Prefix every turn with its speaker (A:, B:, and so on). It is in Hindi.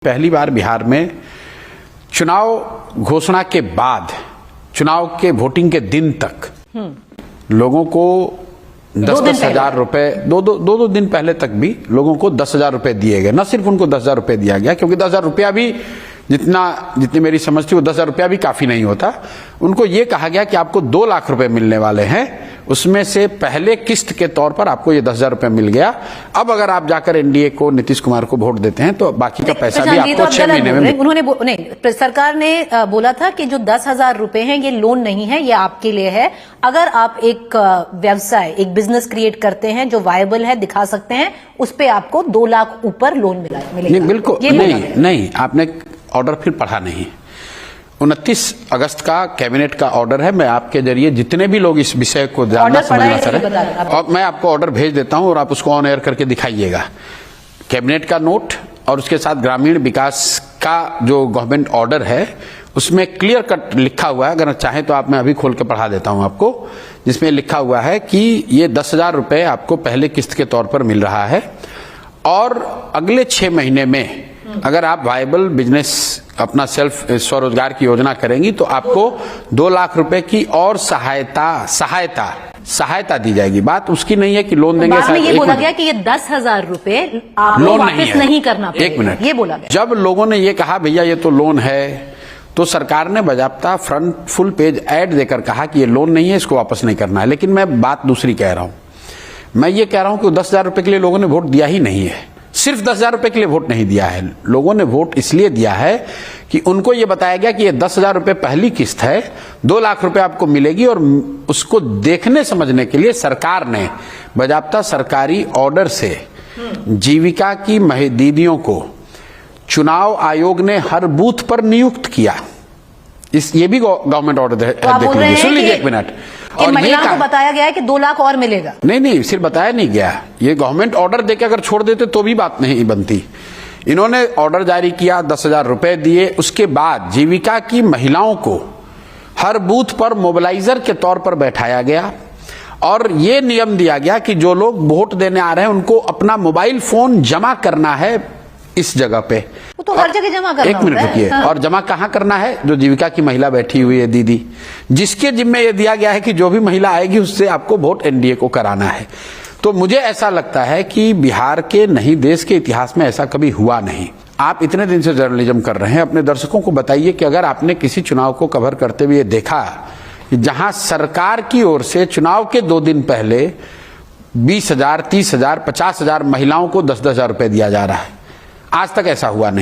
A: पहली बार बिहार में चुनाव घोषणा के बाद चुनाव के वोटिंग के दिन तक लोगों को 10-10 हजार रुपए दो दिन पहले तक भी लोगों को 10,000 रुपए दिए गए। न सिर्फ उनको 10,000 रुपए दिया गया, क्योंकि 10,000 रुपया भी जितनी मेरी समझ थी वो 10,000 रुपया भी काफी नहीं होता। उनको ये कहा गया कि आपको 2 लाख रुपए मिलने वाले हैं, उसमें से पहले किस्त के तौर पर आपको ये 10,000 रुपए मिल गया। अब अगर आप जाकर एनडीए को, नीतीश कुमार को वोट देते हैं तो बाकी का पैसा भी आपको 6 महीने में।
B: उन्होंने सरकार ने बोला था कि जो 10,000 रुपए हैं ये लोन नहीं है, ये आपके लिए है। अगर आप एक व्यवसाय, एक बिजनेस क्रिएट करते हैं जो वायबल है, दिखा सकते हैं, उस पे आपको 2 लाख ऊपर लोन मिलेगा।
A: नहीं, बिल्कुल नहीं, आपने ऑर्डर फिर पढ़ा नहीं। 29 अगस्त का कैबिनेट का ऑर्डर है। मैं आपके जरिए जितने भी लोग इस विषय को जानना समझना चाहें, और मैं आपको ऑर्डर भेज देता हूं और आप उसको ऑन एयर करके दिखाइएगा। कैबिनेट का नोट और उसके साथ ग्रामीण विकास का जो गवर्नमेंट ऑर्डर है उसमें क्लियर कट लिखा हुआ है। अगर चाहें तो आप, मैं अभी खोल के पढ़ा देता हूं आपको, जिसमें लिखा हुआ है कि ये 10,000 रुपए आपको पहले किस्त के तौर पर मिल रहा है, और अगले 6 महीने में अगर आप वायबल बिजनेस, अपना स्वरोजगार की योजना करेंगी तो आपको 2 लाख रुपए की और सहायता दी जाएगी। बात उसकी नहीं है कि लोन देंगे।
B: बाद में ये बोला गया कि ये 10,000 रुपए आपको वापस नहीं करना पड़ेगा।
A: 1 मिनट,
B: ये बोला गया।
A: जब लोगों ने ये कहा भैया ये तो लोन है, तो सरकार ने बजाबता फ्रंट फुल पेज ऐड देकर कहा कि ये लोन नहीं है, इसको वापस नहीं करना है। लेकिन मैं बात दूसरी कह रहा हूं। मैं ये कह रहा हूं कि 10,000 रुपए के लिए लोगों ने वोट दिया ही नहीं है। सिर्फ 10,000 रुपए के लिए वोट नहीं दिया है, लोगों ने वोट इसलिए दिया है कि उनको यह बताया गया कि ये 10,000 रुपए पहली किस्त है, 2 लाख रुपए आपको मिलेगी। और उसको देखने समझने के लिए सरकार ने बजाबता सरकारी ऑर्डर से जीविका की दीदियों को चुनाव आयोग ने हर बूथ पर नियुक्त किया। ये भी गवर्नमेंट ऑर्डर है, देख लीजिए, सुन लीजिए 1 मिनट।
B: और महिलाओं को बताया गया है कि 2 लाख और मिलेगा।
A: नहीं, सिर्फ बताया नहीं गया। ये गवर्नमेंट ऑर्डर देके अगर छोड़ देते तो भी बात नहीं बनती। इन्होंने ऑर्डर जारी किया, 10,000 रुपए दिए। उसके बाद जीविका की महिलाओं को हर बूथ पर मोबिलाइजर के तौर पर बैठाया गया, और ये नियम दिया गया कि जो लोग वोट देने आ रहे हैं उनको अपना मोबाइल फोन जमा करना है इस जगह पे।
B: वो तो हर जगह जमा करना।
A: 1 मिनट रुकिए। हाँ। और जमा कहाँ करना है? जो जीविका की महिला बैठी हुई है दीदी, जिसके जिम्मे ये दिया गया है कि जो भी महिला आएगी उससे आपको वोट एनडीए को कराना है। तो मुझे ऐसा लगता है कि बिहार के नहीं, देश के इतिहास में ऐसा कभी हुआ नहीं। आप इतने दिन से जर्नलिज्म कर रहे हैं, अपने दर्शकों को बताइए कि अगर आपने किसी चुनाव को कवर करते हुए देखा कि जहां सरकार की ओर से चुनाव के 2 दिन पहले 20,000, 30,000, 50,000 महिलाओं को 10-10 हजार रुपए दिया जा रहा है, आज तक ऐसा हुआ नहीं।